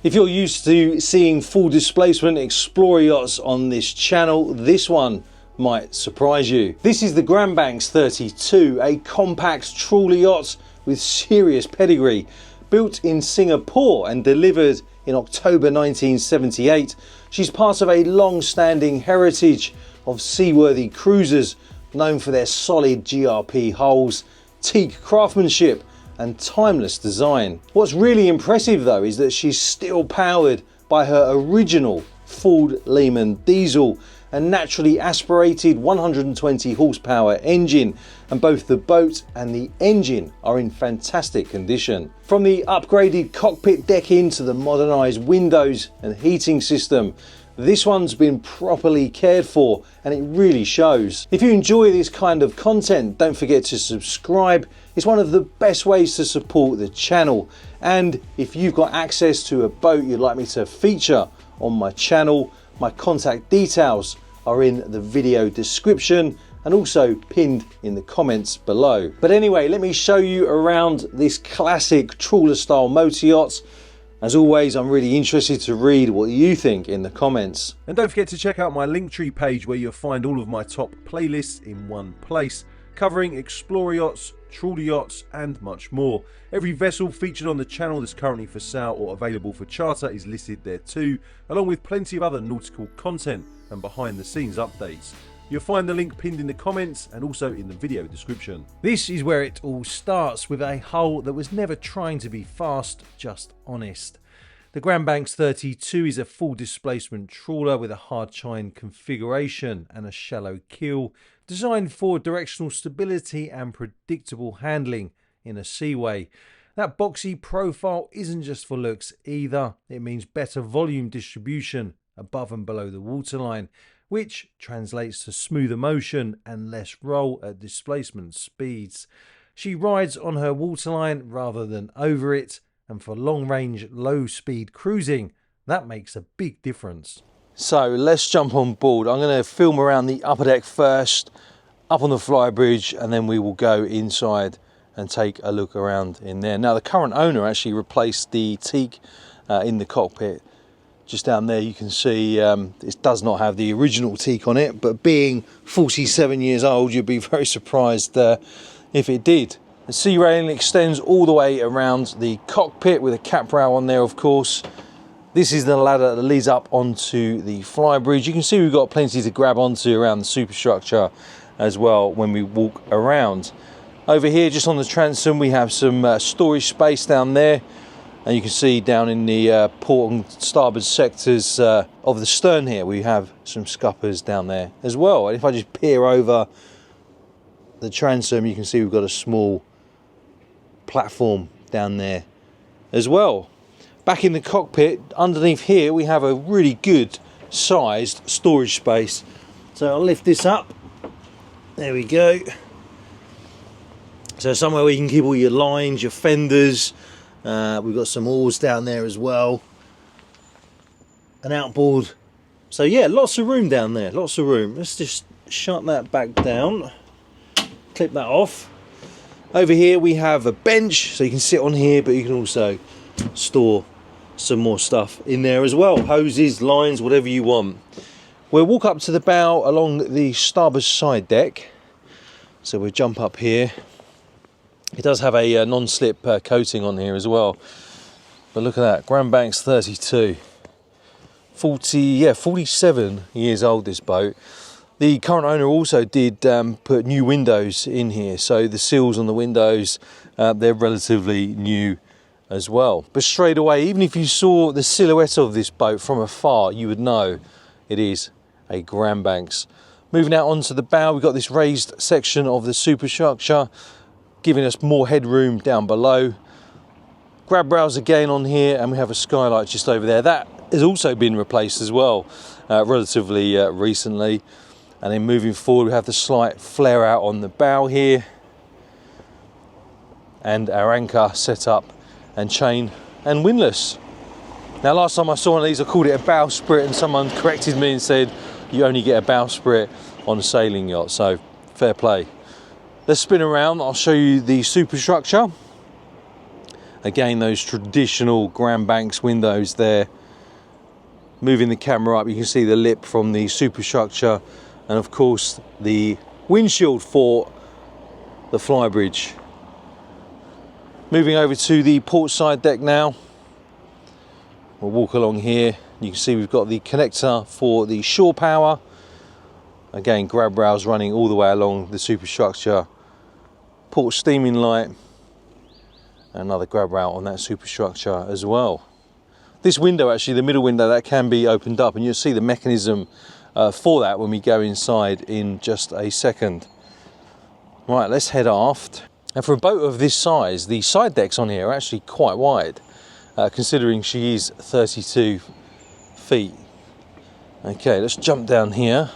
If you're used to seeing full displacement explorer yachts on this channel, this one might surprise you. This is the Grand Banks 32, a compact trawler yacht with serious pedigree. Built in Singapore and delivered in October 1978, she's part of a long-standing heritage of seaworthy cruisers known for their solid GRP hulls, teak craftsmanship and timeless design. What's really impressive though is that she's still powered by her original Ford Lehman diesel, a naturally aspirated 120 horsepower engine, and both the boat and the engine are in fantastic condition. From the upgraded cockpit decking to the modernised windows and heating system, this one's been properly cared for and it really shows. If you enjoy this kind of content, don't forget to subscribe. It's one of the best ways to support the channel. And if you've got access to a boat you'd like me to feature on my channel, my contact details are in the video description and also pinned in the comments below. But anyway, let me show you around this classic trawler style motor yacht. As always, I'm really interested to read what you think in the comments. And don't forget to check out my Linktree page where you'll find all of my top playlists in one place, covering explorer yachts, trawler yachts and much more. Every vessel featured on the channel that's currently for sale or available for charter is listed there too, along with plenty of other nautical content and behind the scenes updates. You'll find the link pinned in the comments and also in the video description. This is where it all starts, with a hull that was never trying to be fast, just honest. The Grand Banks 32 is a full displacement trawler with a hard chine configuration and a shallow keel, designed for directional stability and predictable handling in a seaway. That boxy profile isn't just for looks either, it means better volume distribution above and below the waterline, which translates to smoother motion and less roll at displacement speeds. She rides on her waterline rather than over it, and for long range, low speed cruising, that makes a big difference. So let's jump on board. I'm going to film around the upper deck first, up on the Flybridge, and then we will go inside and take a look around in there. Now the current owner actually replaced the teak in the cockpit. Just down there you can see it does not have the original teak on it, but being 47 years old you'd be very surprised if it did. The sea railing extends all the way around the cockpit with a cap rail on there, of course. This is the ladder that leads up onto the Flybridge. You can see we've got plenty to grab onto around the superstructure as well when we walk around. Over here just on the transom we have some storage space down there. And you can see down in the port and starboard sectors of the stern here, we have some scuppers down there as well. And if I just peer over the transom, you can see we've got a small platform down there as well. Back in the cockpit, underneath here, we have a really good sized storage space. So I'll lift this up. There we go. So somewhere where you can keep all your lines, your fenders. We've got some oars down there as well, an outboard. So yeah, lots of room down there, lots of room. Let's just shut that back down, clip that off. Over here we have a bench, so you can sit on here, but you can also store some more stuff in there as well, hoses, lines, whatever you want. We'll walk up to the bow along the starboard side deck, so we'll jump up here. It does have a non-slip coating on here as well. But look at that, Grand Banks 32. 47 years old this boat. The current owner also did put new windows in here. So the sills on the windows, they're relatively new as well. But straight away, even if you saw the silhouette of this boat from afar, you would know it is a Grand Banks. Moving out onto the bow, we've got this raised section of the superstructure, giving us more headroom down below. Grab rails again on here, and we have a skylight just over there. That has also been replaced as well, relatively recently. And then moving forward, we have the slight flare out on the bow here, and our anchor set up and chain and windlass. Now last time I saw one of these I called it a bowsprit, and someone corrected me and said you only get a bowsprit on a sailing yacht, so fair play. Let's spin around, I'll show you the superstructure. Again, those traditional Grand Banks windows there. Moving the camera up, you can see the lip from the superstructure, and of course the windshield for the Flybridge. Moving over to the port side deck now. We'll walk along here. You can see we've got the connector for the shore power. Again, grab rails running all the way along the superstructure. Port steaming light. Another grab rail on that superstructure as well. This window, actually, the middle window, that can be opened up, and you'll see the mechanism for that when we go inside in just a second. Right, let's head aft. And for a boat of this size, the side decks on here are actually quite wide, considering she is 32 feet. Okay, let's jump down here.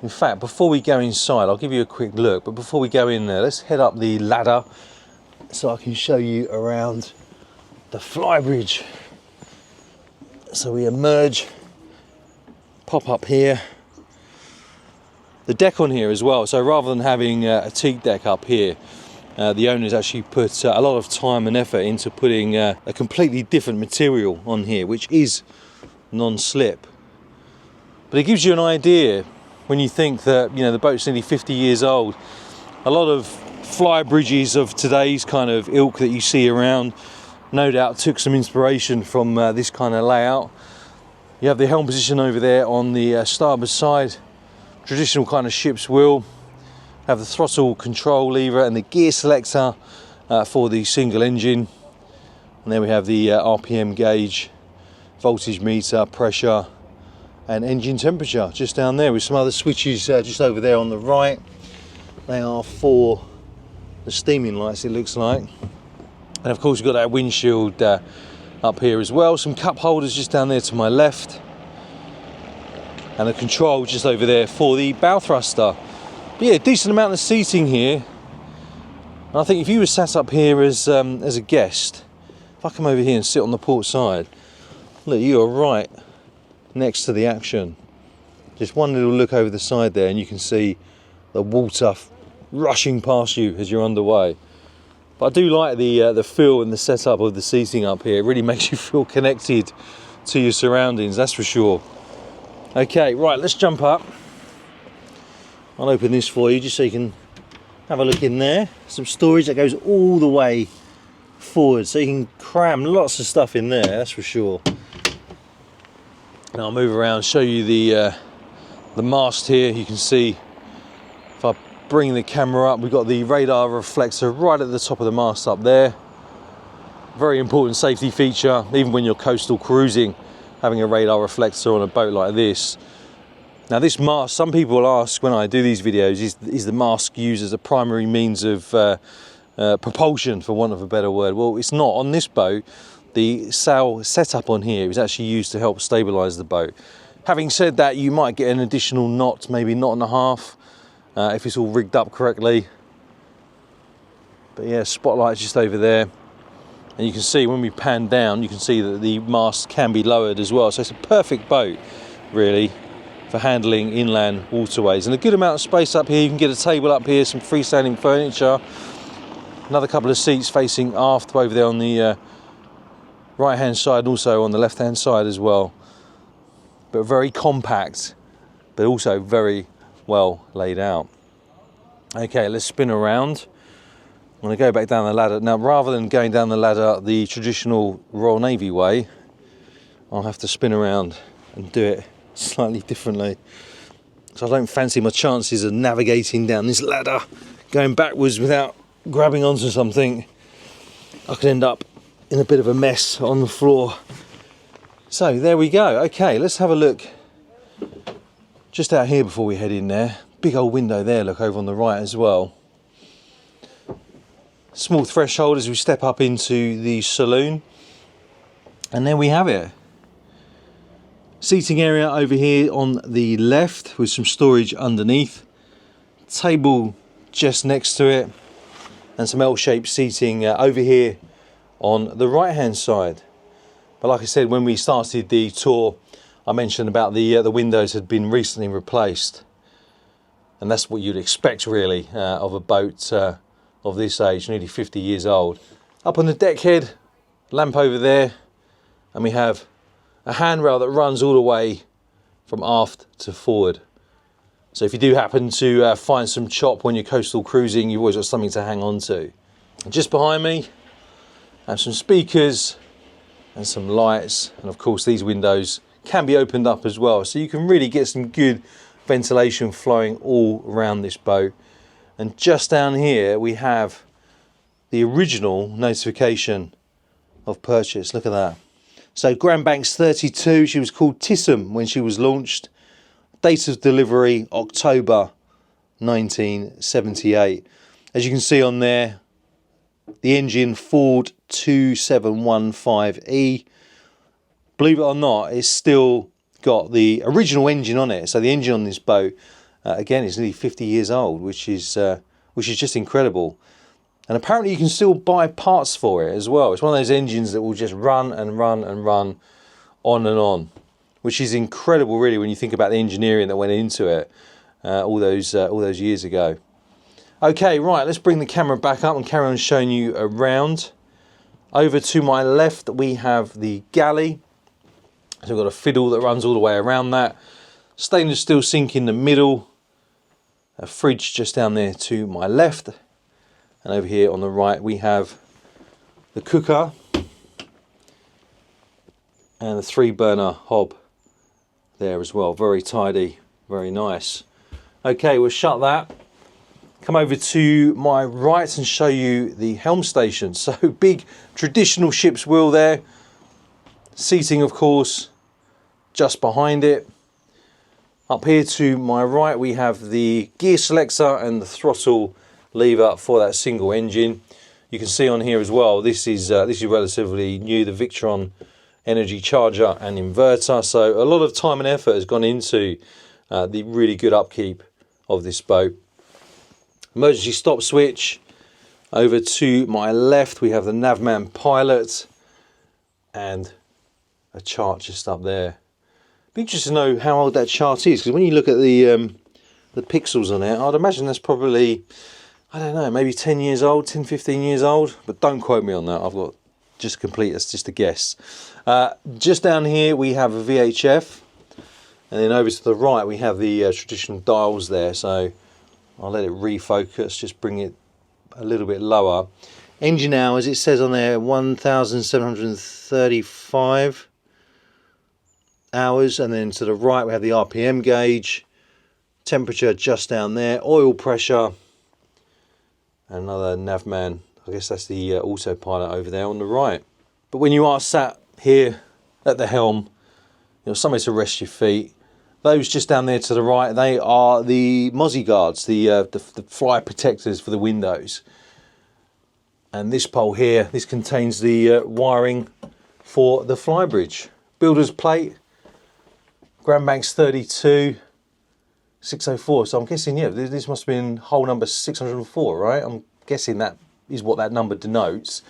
In fact, before we go inside, I'll give you a quick look, but before we go in there, let's head up the ladder so I can show you around the Flybridge. So we emerge, pop up here. The deck on here as well, so rather than having a teak deck up here, the owners actually put a lot of time and effort into putting a completely different material on here, which is non-slip. But it gives you an idea when you think that, you know, the boat's nearly 50 years old. A lot of Flybridges of today's kind of ilk that you see around no doubt took some inspiration from this kind of layout. You have the helm position over there on the starboard side, traditional kind of ship's wheel. Have the throttle control lever and the gear selector for the single engine. And then we have the RPM gauge, voltage meter, pressure and engine temperature just down there, with some other switches just over there on the right. They are for the steaming lights, it looks like. And of course, we've got that windshield up here as well. Some cup holders just down there to my left. And a control just over there for the bow thruster. But yeah, decent amount of seating here. And I think if you were sat up here as a guest, if I come over here and sit on the port side, look, you are right next to the action. Just one little look over the side there and you can see the water rushing past you as you're underway. But I do like the feel and the setup of the seating up here. It really makes you feel connected to your surroundings, that's for sure. Okay, right, let's jump up. I'll open this for you just so you can have a look in there. Some storage that goes all the way forward, so you can cram lots of stuff in there, that's for sure. Now I'll move around, show you the mast here. You can see, if I bring the camera up, we've got the radar reflector right at the top of the mast up there. Very important safety feature, even when you're coastal cruising, having a radar reflector on a boat like this. Now this mast, some people ask when I do these videos, is the mast used as a primary means of propulsion, for want of a better word? Well, it's not. On this boat, the sail setup on here is actually used to help stabilise the boat. Having said that, you might get an additional knot, maybe knot and a half, if it's all rigged up correctly. But yeah, spotlight's just over there. And you can see when we pan down, you can see that the mast can be lowered as well. So it's a perfect boat, really, for handling inland waterways. And a good amount of space up here. You can get a table up here, some freestanding furniture. Another couple of seats facing aft over there on the right hand side, and also on the left hand side as well. But very compact, but also very well laid out. Okay, let's spin around. I'm going to go back down the ladder. Now, rather than going down the ladder the traditional Royal Navy way, I'll have to spin around and do it slightly differently. So I don't fancy my chances of navigating down this ladder going backwards without grabbing onto something. I could end up in a bit of a mess on the floor. So there we go. Okay, let's have a look just out here before we head in there. Big old window there, look, over on the right as well. Small threshold as we step up into the saloon. And there we have it. Seating area over here on the left with some storage underneath. Table just next to it. And some L-shaped seating over here on the right hand side. But like I said, when we started the tour, I mentioned about the windows had been recently replaced. And that's what you'd expect really of a boat of this age, nearly 50 years old. Up on the deck head, lamp over there, and we have a handrail that runs all the way from aft to forward. So if you do happen to find some chop when you're coastal cruising, you've always got something to hang on to. And just behind me, I have some speakers and some lights, and of course these windows can be opened up as well, so you can really get some good ventilation flowing all around this boat. And just down here we have the original notification of purchase. Look at that. So Grand Banks 32, she was called Tissam when she was launched. Date of delivery October 1978. As you can see on there, the engine Ford 2715E. Believe it or not, it's still got the original engine on it. So the engine on this boat, again, is nearly 50 years old, which is just incredible. And apparently you can still buy parts for it as well. It's one of those engines that will just run and run and run on and on, which is incredible, really, when you think about the engineering that went into it all those years ago. Okay, right, let's bring the camera back up and carry on showing you around. Over to my left, we have the galley. So we've got a fiddle that runs all the way around that. Stainless steel sink in the middle. A fridge just down there to my left. And over here on the right, we have the cooker and the 3-burner hob there as well. Very tidy, very nice. Okay, we'll shut that. Come over to my right and show you the helm station. So big traditional ship's wheel there. Seating, of course, just behind it. Up here to my right, we have the gear selector and the throttle lever for that single engine. You can see on here as well, this is relatively new, the Victron energy charger and inverter. So a lot of time and effort has gone into the really good upkeep of this boat. Emergency stop switch. Over to my left, we have the Navman pilot and a chart just up there. Be interested to know how old that chart is, because when you look at the pixels on it, I'd imagine that's probably, I don't know, maybe 10 years old, 10, 15 years old, but don't quote me on that. I've got just complete, that's just a guess. Just down here we have a VHF, and then over to the right we have the traditional dials there, so I'll let it refocus, just bring it a little bit lower. Engine hours, it says on there 1,735 hours, and then to the right we have the RPM gauge, temperature just down there, oil pressure, another Navman, I guess that's the autopilot over there on the right. But when you are sat here at the helm, you know, somewhere to rest your feet. Those just down there to the right, they are the mozzie guards, the fly protectors for the windows. And this pole here, this contains the wiring for the Flybridge. Builder's plate, Grand Banks 32, 604. So I'm guessing, yeah, this must have been hole number 604, right? I'm guessing that is what that number denotes.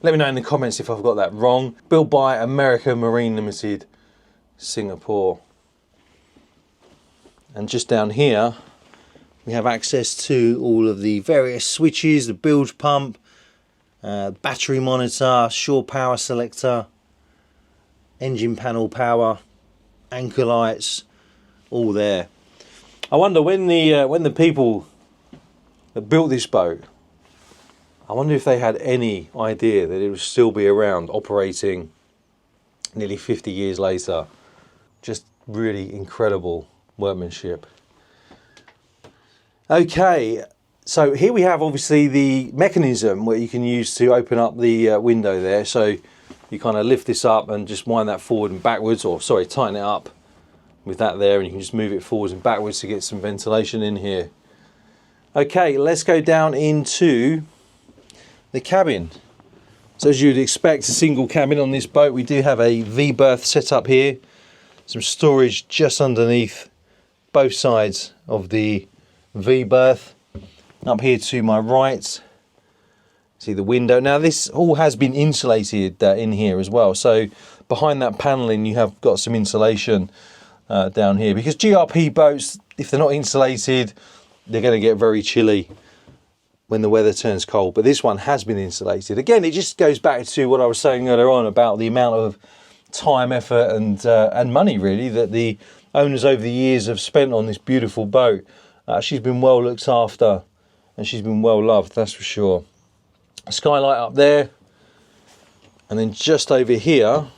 Let me know in the comments if I've got that wrong. Built by America Marine Limited, Singapore. And just down here, we have access to all of the various switches, the bilge pump, battery monitor, shore power selector, engine panel power, anchor lights, all there. I wonder when the people that built this boat, I wonder if they had any idea that it would still be around operating nearly 50 years later. Just really incredible workmanship. Okay, so here we have obviously the mechanism where you can use to open up the window there. So you kind of lift this up and just wind that forward and backwards, or sorry, tighten it up with that there, and you can just move it forwards and backwards to get some ventilation in here. Okay, let's go down into the cabin. So as you'd expect, a single cabin on this boat, we do have a V-berth set up here, some storage just underneath both sides of the V-berth. Up here to my right, see the window. Now this all has been insulated in here as well, so behind that panelling you have got some insulation down here, because GRP boats, if they're not insulated, they're going to get very chilly when the weather turns cold, but this one has been insulated. Again, it just goes back to what I was saying earlier on about the amount of time, effort and money really that the owners over the years have spent on this beautiful boat. She's been well looked after and she's been well loved, that's for sure. A skylight up there, and then just over here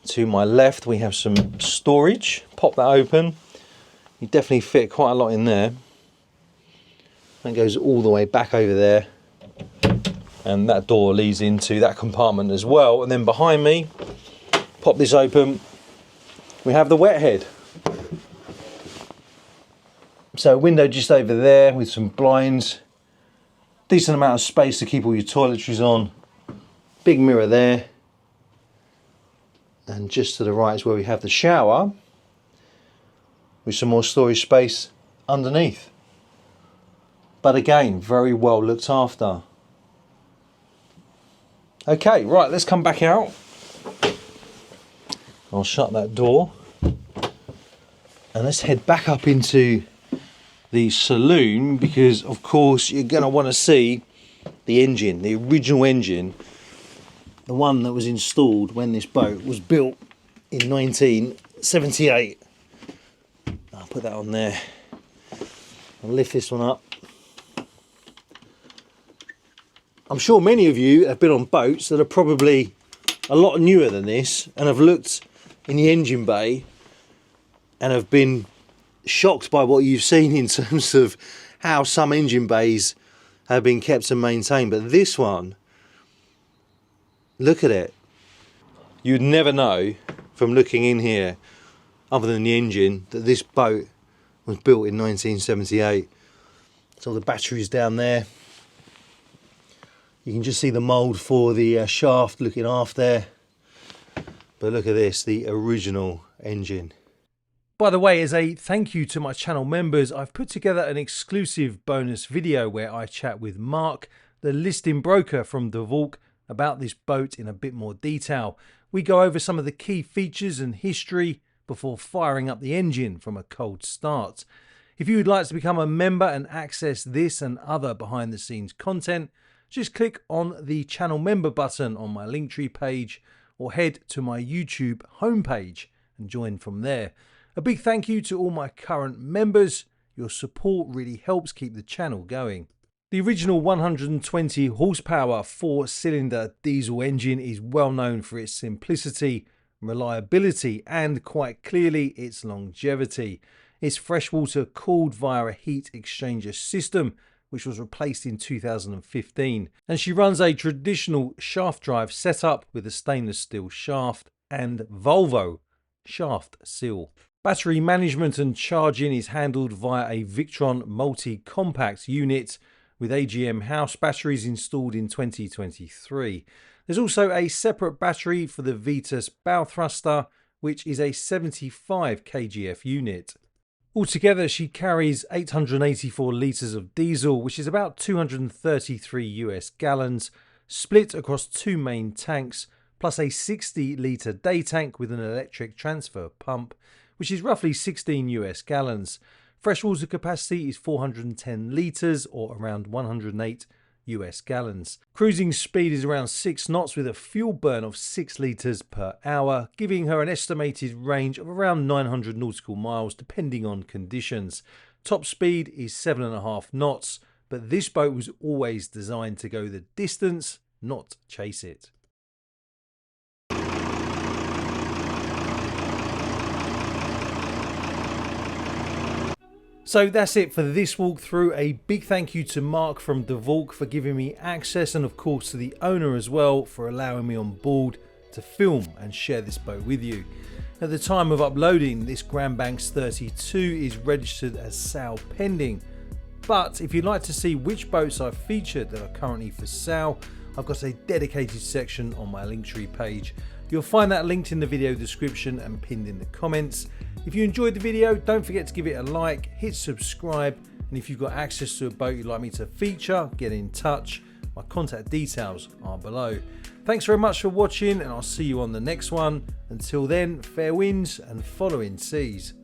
to my left we have some storage. Pop that open, you definitely fit quite a lot in there. That goes all the way back over there, and that door leads into that compartment as well. And then behind me, pop this open, we have the wet head. So a window just over there with some blinds, decent amount of space to keep all your toiletries on, big mirror there, and just to the right is where we have the shower with some more storage space underneath. But again, very well looked after. Okay, right, let's come back out. I'll shut that door. And let's head back up into the saloon, because of course you're going to want to see the engine, the original engine, the one that was installed when this boat was built in 1978. I'll put that on there. I'll lift this one up. I'm sure many of you have been on boats that are probably a lot newer than this and have looked in the engine bay and have been shocked by what you've seen in terms of how some engine bays have been kept and maintained. But this one, look at it. You'd never know from looking in here, other than the engine, that this boat was built in 1978. So the batteries down there. You can just see the mould for the shaft looking aft there. But look at this, the original engine. By the way, as a thank you to my channel members, I've put together an exclusive bonus video where I chat with Mark, the listing broker from De Valk, about this boat in a bit more detail. We go over some of the key features and history before firing up the engine from a cold start. If you would like to become a member and access this and other behind the scenes content, just click on the channel member button on my Linktree page or head to my YouTube homepage and join from there. A big thank you to all my current members. Your support really helps keep the channel going. The original 120 horsepower 4-cylinder diesel engine is well known for its simplicity, reliability and quite clearly its longevity. It's freshwater cooled via a heat exchanger system, which was replaced in 2015, and she runs a traditional shaft drive setup with a stainless steel shaft and Volvo shaft seal. Battery management and charging is handled via a Victron multi-compact unit with AGM house batteries installed in 2023. There's also a separate battery for the Vitus bow thruster, which is a 75 kgf unit. Altogether, she carries 884 litres of diesel, which is about 233 US gallons, split across two main tanks, plus a 60 litre day tank with an electric transfer pump, which is roughly 16 US gallons. Freshwater capacity is 410 litres or around 108 US gallons. Cruising speed is around 6 knots with a fuel burn of 6 litres per hour, giving her an estimated range of around 900 nautical miles depending on conditions. Top speed is 7.5 knots, but this boat was always designed to go the distance, not chase it. So that's it for this walkthrough. A big thank you to Mark from De Valk for giving me access, and of course to the owner as well for allowing me on board to film and share this boat with you. At the time of uploading, this Grand Banks 32 is registered as sale pending, but if you'd like to see which boats I've featured that are currently for sale, I've got a dedicated section on my Linktree page. You'll find that linked in the video description and pinned in the comments. If you enjoyed the video, don't forget to give it a like, hit subscribe, and if you've got access to a boat you'd like me to feature, get in touch. My contact details are below. Thanks very much for watching, and I'll see you on the next one. Until then, fair winds and following seas.